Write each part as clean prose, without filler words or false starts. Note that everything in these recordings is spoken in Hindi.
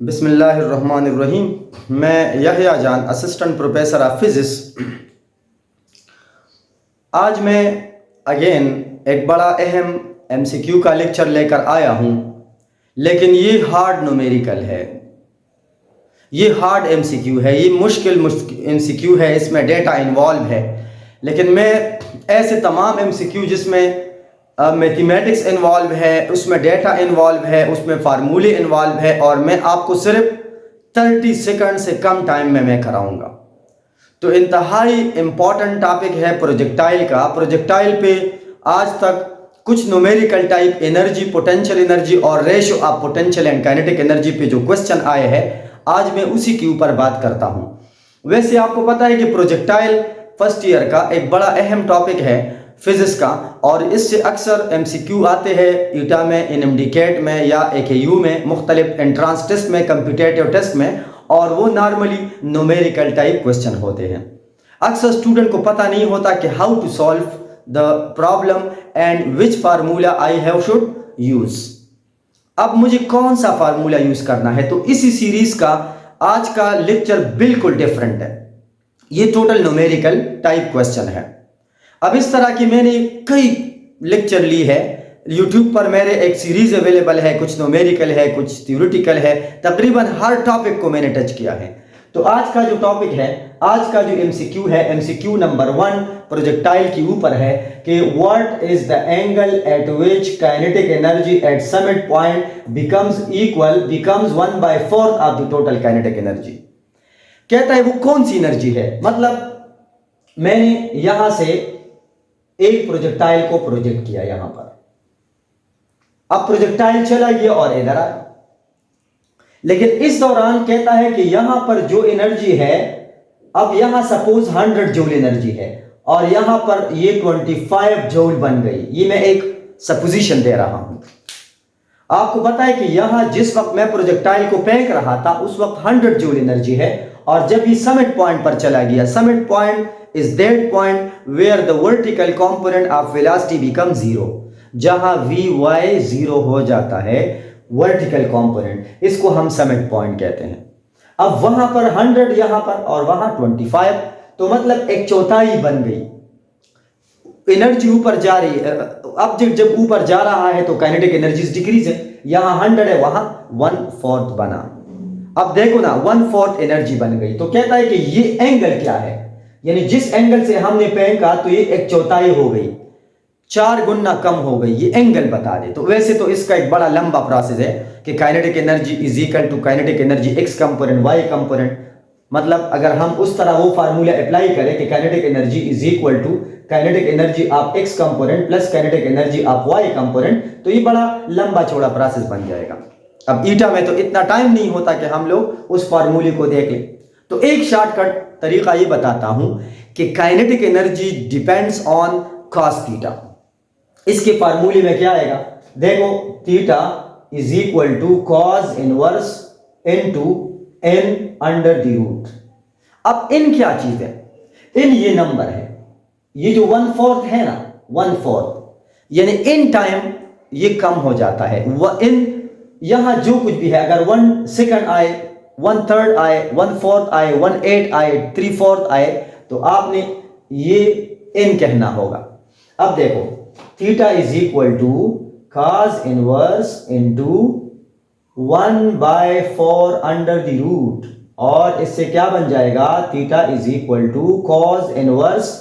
बिस्मिल्लाहिर्रहमानिर्रहीम। मैं यहया जान, असिस्टेंट प्रोफेसर ऑफ फिज़िक्स। आज मैं अगेन एक बड़ा अहम एमसीक्यू का लेक्चर लेकर आया हूँ, लेकिन ये हार्ड न्यूमेरिकल है। ये हार्ड एमसीक्यू है, ये मुश्किल एमसीक्यू है, इसमें डेटा इन्वॉल्व है। लेकिन मैं ऐसे तमाम एमसीक्यू जिसमें मैथमेटिक्स इन्वॉल्व है, उसमें डेटा इन्वॉल्व है, उसमें फार्मूले इन्वॉल्व है, और मैं आपको सिर्फ 30 सेकंड से कम टाइम में मैं कराऊंगा। तो इंतहाई इम्पॉर्टेंट टॉपिक है प्रोजेक्टाइल का। प्रोजेक्टाइल पे आज तक कुछ numerical type energy, potential energy और ratio of potential and kinetic energy पे जो क्वेश्चन आए हैं, आज मैं उसी के ऊपर बात करता हूँ। वैसे आपको पता है कि प्रोजेक्टाइल फर्स्ट ईयर का एक बड़ा अहम टॉपिक है फिजिक्स का, और इससे अक्सर एमसीक्यू आते हैं ईटा में, इनएमडीकेट में या एकेयू में, मुख्तलिफ एंट्रांस टेस्ट में, कंपिटेटिव टेस्ट में, और वो नॉर्मली न्यूमेरिकल टाइप क्वेश्चन होते हैं। अक्सर स्टूडेंट को पता नहीं होता कि how to solve the problem and which formula I have should use. अब मुझे कौन सा फार्मूला यूज करना है, तो इसी सीरीज का आज का लेक्चर बिल्कुल डिफरेंट है। ये टोटल न्यूमेरिकल टाइप क्वेश्चन है। अब इस तरह की मैंने कई लेक्चर ली है, यूट्यूब पर मेरे एक सीरीज अवेलेबल है, कुछ न्यूमेरिकल है, कुछ थ्योरेटिकल है, तकरीबन हर टॉपिक को मैंने टच किया है। तो आज का जो टॉपिक है, आज का जो एमसीक्यू है, एमसीक्यू नंबर 1 प्रोजेक्टाइल के ऊपर है कि what is the angle eight which kinetic energy at summit point becomes 1/4 of the total kinetic energy. कहता है वो कौन सी एनर्जी है। मतलब मैंने यहां से एक प्रोजेक्टाइल को प्रोजेक्ट किया यहां पर, अब प्रोजेक्टाइल चला गया और इधर आया, लेकिन इस दौरान कहता है कि यहां पर जो एनर्जी है, अब यहां सपोज 100 जूल एनर्जी है और यहां पर ये 25 जूल बन गई। ये मैं एक सपोजिशन दे रहा हूं। आपको पता है कि यहां जिस वक्त मैं प्रोजेक्टाइल को फेंक रहा था उस वक्त 100 जूल एनर्जी है, और जब ये समिट पॉइंट पर चला गया, summit point is that point where the vertical component of velocity becomes 0, जहां vy 0 हो जाता है, वर्टिकल कंपोनेंट, इसको हम समिट पॉइंट कहते हैं। अब वहां पर 100 यहां पर और वहां 25, तो मतलब एक चौथाई बन गई। एनर्जी ऊपर जा रही है, ऑब्जेक्ट जब ऊपर जा रहा है तो काइनेटिक एनर्जी डिक्रीज है। यहां 100 है, वहां 1/4 बना। अब देखो ना, 1/4 एनर्जी बन गई। तो कहता है कि ये एंगल क्या है, यानी जिस एंगल से हमने फेंका तो ये एक चौथाई हो गई, 4 गुना कम हो गई। ये एंगल बता दे। तो वैसे तो इसका एक बड़ा लंबा प्रोसेस है कि kinetic energy is equal to kinetic energy X component Y component. मतलब अगर हम उस तरह वो फार्मूला अप्लाई करें कि kinetic energy is equal to kinetic energy of X component plus kinetic energy of Y component, तो ये बड़ा लंबा चौड़ा प्रोसेस बन जाएगा। अब ईटा में तो इतना टाइम नहीं होता कि हम लोग उस फार्मूले को देख लें। तो एक शॉर्टकट तरीका ये बताता हूं कि kinetic energy depends on cos theta. इसके फार्मूले में क्या आएगा, देखो, theta is equal to cos inverse into n under the root. अब n क्या चीज है, n ये नंबर है, ये जो 1/4 है ना, 1/4 यानी इन टाइम ये कम हो जाता है। n यहां जो कुछ भी है, अगर 1 सेकंड आए, 1/3 आए, 1/4 आए, 1/8 आए, 3/4 आए, तो आपने ये n कहना होगा। अब देखो, theta is equal to cos inverse into 1/4 under the root, और इससे क्या बन जाएगा, theta is equal to cos inverse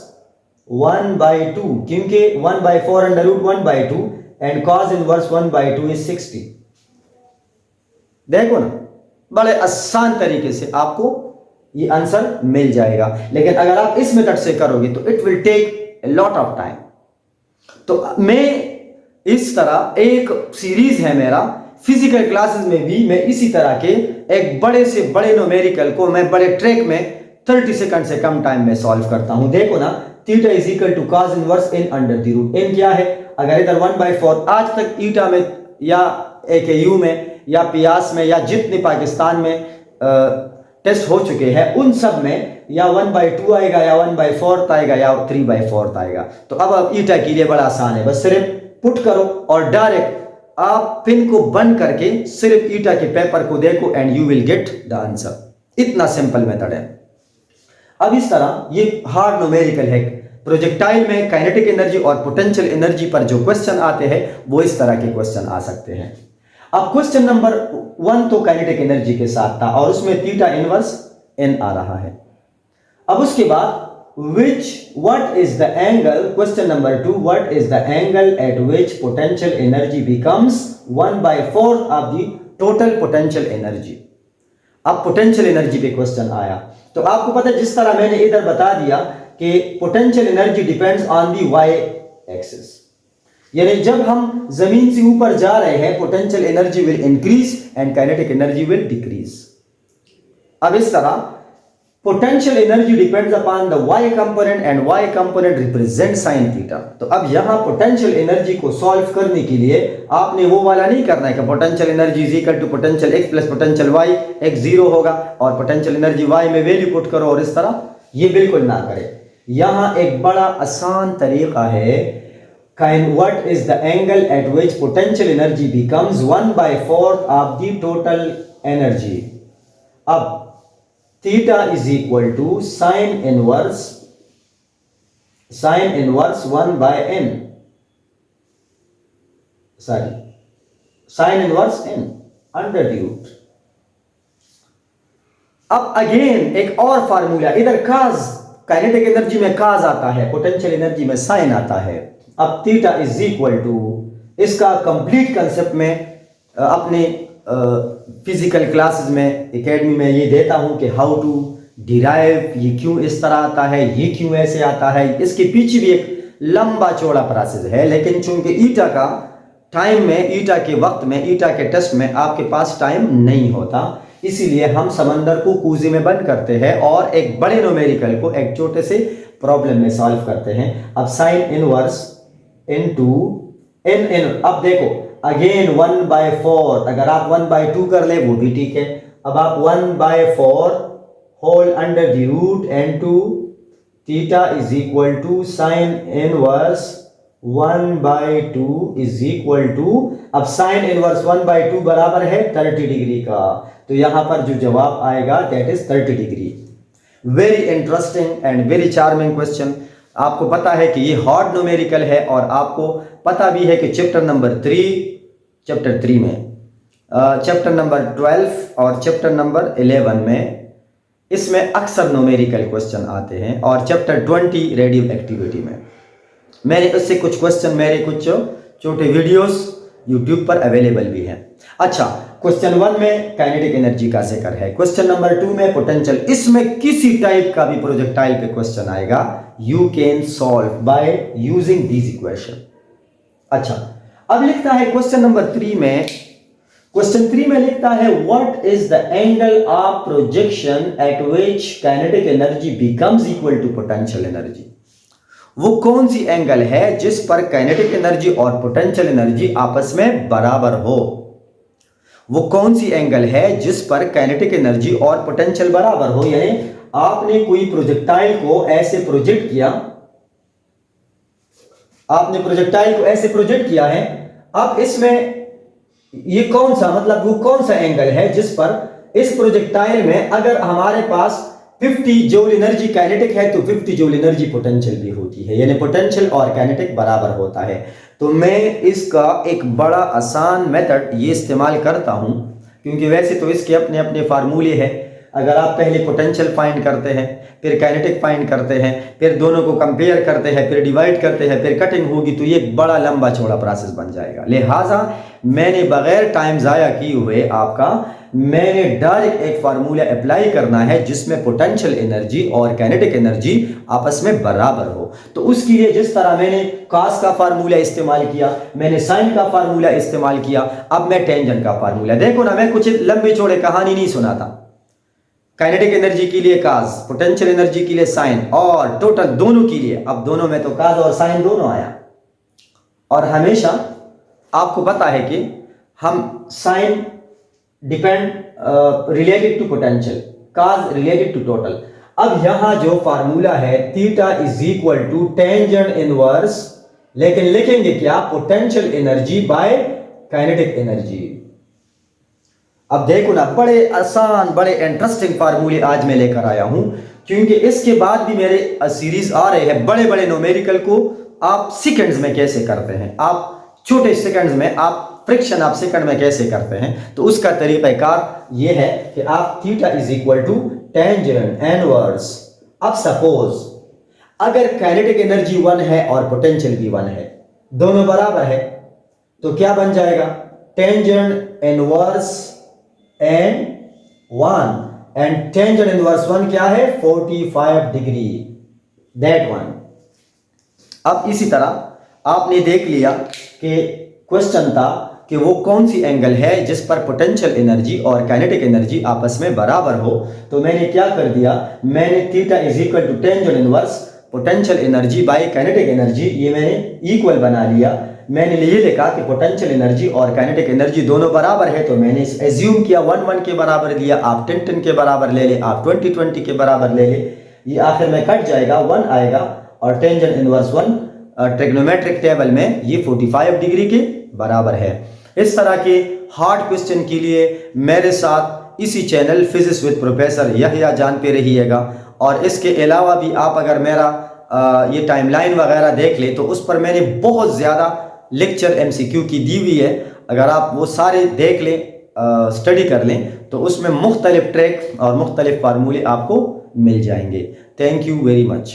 1/2, क्योंकि 1/4 under root 1/2 and cos inverse 1/2 is 60। देखो ना, बड़े आसान तरीके से आपको ये आंसर मिल जाएगा। लेकिन अगर आप इस मेथड से करोगे तो it will take a lot of time. तो मैं इस तरह, एक सीरीज है मेरा फिजिकल क्लासेस में भी, मैं इसी तरह के एक बड़े से बड़े न्यूमेरिकल को मैं बड़े ट्रैक में 30 सेकंड से कम टाइम में सॉल्व करता हूं। देखो ना, theta is equal to cos inverse n under the root. n क्या है, अगर इधर 1/4, आज तक ईटा में या एकेयू में या पियास में या जितने पाकिस्तान में टेस्ट हो चुके हैं, उन सब में या 1/2 आएगा या 1/4 आएगा या 3/4 आएगा। तो अब ईटा के लिए बड़ा आसान है, बस सिर्फ पुट करो और डायरेक्ट आप पिन को बंद करके सिर्फ ईटा के पेपर को देखो and you will get the answer. इतना सिंपल मेथड है। अब इस तरह ये हार्ड न्यूमेरिकल है। प्रोजेक्टाइल में काइनेटिक एनर्जी और पोटेंशियल एनर्जी पर जो क्वेश्चन आते हैं वो इस तरह के क्वेश्चन आ सकते हैं। अब क्वेश्चन नंबर 1 तो काइनेटिक एनर्जी के साथ था और उसमें थीटा इनवर्स n आ रहा है। अब उसके बाद what is the angle, question number 2, what is the angle at which potential energy becomes 1/4 of the total potential energy। अब पोटेंशियल एनर्जी पे क्वेश्चन आया तो आपको पता है जिस तरह मैंने इधर बता दिया कि potential energy depends on the y axis, यानी जब हम जमीन से ऊपर जा रहे हैं potential energy will increase and kinetic energy will decrease. अब इस तरह potential energy depends upon the y component and y component represent sin theta. तो अब यहां पोटेंशियल एनर्जी को सॉल्व करने के लिए आपने वो वाला नहीं करना है कि potential energy is equal to potential x plus potential y, x 0 होगा और पोटेंशियल एनर्जी y में वैल्यू पुट करो और इस तरह, ये बिल्कुल ना करें। यहां एक बड़ा आसान तरीका है, what is the angle at which potential energy becomes 1/4 of the total energy। अब theta is equal to sin inverse 1 by n, sorry sin inverse n under root। अब अगेन एक और फार्मूला, इधर काज काइनेटिक एनर्जी में काज आता है, पोटेंशियल एनर्जी में साइन आता है। अब थीटा इज इक्वल टू, इसका कंप्लीट कंसेप्ट में अपने फिजिकल क्लासेस में एकेडमी में ये देता हूं कि हाउ टू डिराइव, ये क्यों इस तरह आता है, ये क्यों ऐसे आता है, इसके पीछे भी एक लंबा चौड़ा प्रोसेस है। लेकिन चूंकि ईटा का टाइम में, ईटा के वक्त में, ईटा के टेस्ट में आपके पास टाइम नहीं होता, इसीलिए हम समंदर को कूजे में बंद करते हैं और एक बड़े न्यूमेरिकल को एक छोटे से प्रॉब्लम में सॉल्व करते हैं। अब साइन इनवर्स इनटू n, अब देखो अगेन 1/4, अगर आप 1/2 कर ले वो भी ठीक है। अब आप 1/4 whole under the root n2 theta is equal to sine inverse 1/2 is equal to, अब साइन इनवर्स 1/2 बराबर है 30 डिग्री का, तो यहां पर जो जवाब आएगा that is 30 degree. Very interesting and very charming question. आपको पता है कि ये हार्ड न्यूमेरिकल है और आपको पता भी है कि चैप्टर नंबर 3 में, चैप्टर नंबर 12 और चैप्टर नंबर 11 में इसमें अक्सर न्यूमेरिकल क्वेश्चन आते हैं और चैप्टर 20 रेडियो एक्टिविटी में। मैंने उससे कुछ क्वेश्चन, मेरे कुछ छोटे वीडियोस यूट्यूब पर अवेलेबल भी हैं। अच्छा, क्वेश्चन 1 में काइनेटिक एनर्जी का जिक्र है, क्वेश्चन नंबर 2 में पोटेंशियल, इसमें किसी टाइप का भी प्रोजेक्टाइल पे क्वेश्चन आएगा, you can solve by using this equation. अच्छा, अब लिखता है क्वेश्चन नंबर 3 में, क्वेश्चन 3 में लिखता है what is the angle of projection at which kinetic energy becomes equal to potential energy. वो कौन सी एंगल है जिस पर काइनेटिक एनर्जी और पोटेंशियल एनर्जी आपस में बराबर हो। वो कौन सी एंगल है जिस पर काइनेटिक एनर्जी और पोटेंशियल बराबर हो, यानी आपने कोई प्रोजेक्टाइल को ऐसे प्रोजेक्ट किया, आपने प्रोजेक्टाइल को ऐसे प्रोजेक्ट किया है, अब इसमें ये कौन सा, मतलब वो कौन सा एंगल है जिस पर इस प्रोजेक्टाइल में अगर हमारे पास 50 जूल एनर्जी काइनेटिक है तो 50 जूल एनर्जी पोटेंशियल भी होती है, यानी पोटेंशियल और काइनेटिक बराबर होता है। तो मैं इसका एक बड़ा आसान मेथड ये इस्तेमाल करता हूं, क्योंकि वैसे तो इसके अपने अपने फार्मूले हैं। अगर आप पहले पोटेंशियल फाइंड करते हैं, फिर काइनेटिक फाइंड करते हैं, फिर दोनों को कंपेयर करते हैं, फिर डिवाइड करते हैं, फिर कटिंग होगी, तो ये बड़ा लंबा चौड़ा प्रोसेस बन जाएगा। लिहाजा मैंने बगैर टाइम ज़ाया किए हुए आपका, मैंने डायरेक्ट एक फार्मूला अप्लाई करना है जिसमें पोटेंशियल एनर्जी और काइनेटिक एनर्जी आपस में बराबर हो। तो उसके लिए जिस तरह मैंने कॉस का फार्मूला इस्तेमाल किया, मैंने साइन का फार्मूला इस्तेमाल किया, अब मैं टेंजेंट का फार्मूला, देखो ना, मैं कुछ लंबे चौड़े कहानी नहीं सुनाता। काइनेटिक एनर्जी के लिए काज, पोटेंशियल एनर्जी के लिए साइन, और टोटल दोनों के लिए, अब दोनों में तो काज और साइन दोनों आया। और हमेशा आपको पता है कि हम sine depend related to potential, cos related to total. अब यहां जो फार्मूला है theta is equal to tangent inverse, लेकिन लिखेंगे क्या, potential energy by kinetic energy. अब देखो ना, बड़े आसान बड़े इंटरेस्टिंग फार्मूले आज मैं लेकर आया हूं, क्योंकि इसके बाद भी मेरे सीरीज आ रहे हैं बड़े बड़े न्यूमेरिकल को आप सेकंड्स में कैसे करते हैं, आप छोटे सेकंड्स में आप फ्रिक्शन आप सेकंड में कैसे करते हैं। तो उसका तरीक़ाकार ये है कि आप theta is equal to tangent inverse. अब सपोज अगर काइनेटिक एनर्जी 1 है और पोटेंशियल भी 1 है, दोनों बराबर है, तो क्या बन जाएगा, tangent inverse and 1, and tangent inverse 1 क्या है, 45 डिग्री, दैट वन। अब इसी तरह आपने देख लिया कि क्वेश्चन था कि वो कौन सी एंगल है जिस पर पोटेंशियल एनर्जी और काइनेटिक एनर्जी आपस में बराबर हो। तो मैंने क्या कर दिया, मैंने theta is equal to tangent inverse potential energy by kinetic energy, ये मैंने इक्वल बना लिया। मैंने ये लिखा कि पोटेंशियल एनर्जी और काइनेटिक एनर्जी दोनों बराबर है, तो मैंने एज्यूम किया 1 1 के बराबर लिया, आप 10 10 के बराबर ले ले, आप 20 20 के बराबर ले ले, ये आखिर में कट जाएगा, 1 आएगा, और टेंजेंट इनवर्स 1 ट्रिग्नोमेट्रिक टेबल में ये 45 डिग्री के बराबर है। इस तरह के हार्ड क्वेश्चन के लिए मेरे साथ इसी चैनल फिजिक्स विद प्रोफेसर यहया जान पे रहिएगा। और इसके अलावा भी आप अगर मेरा ये टाइमलाइन वगैरह देख ले तो उस पर मैंने बहुत ज़्यादा लेक्चर MCQ की दी हुई है, अगर आप वो सारे देख लें, स्टडी कर लें, तो उसमें मुख्तलिफ ट्रैक और मुख्तलिफ फार्मूले आपको मिल जाएंगे। Thank you very much.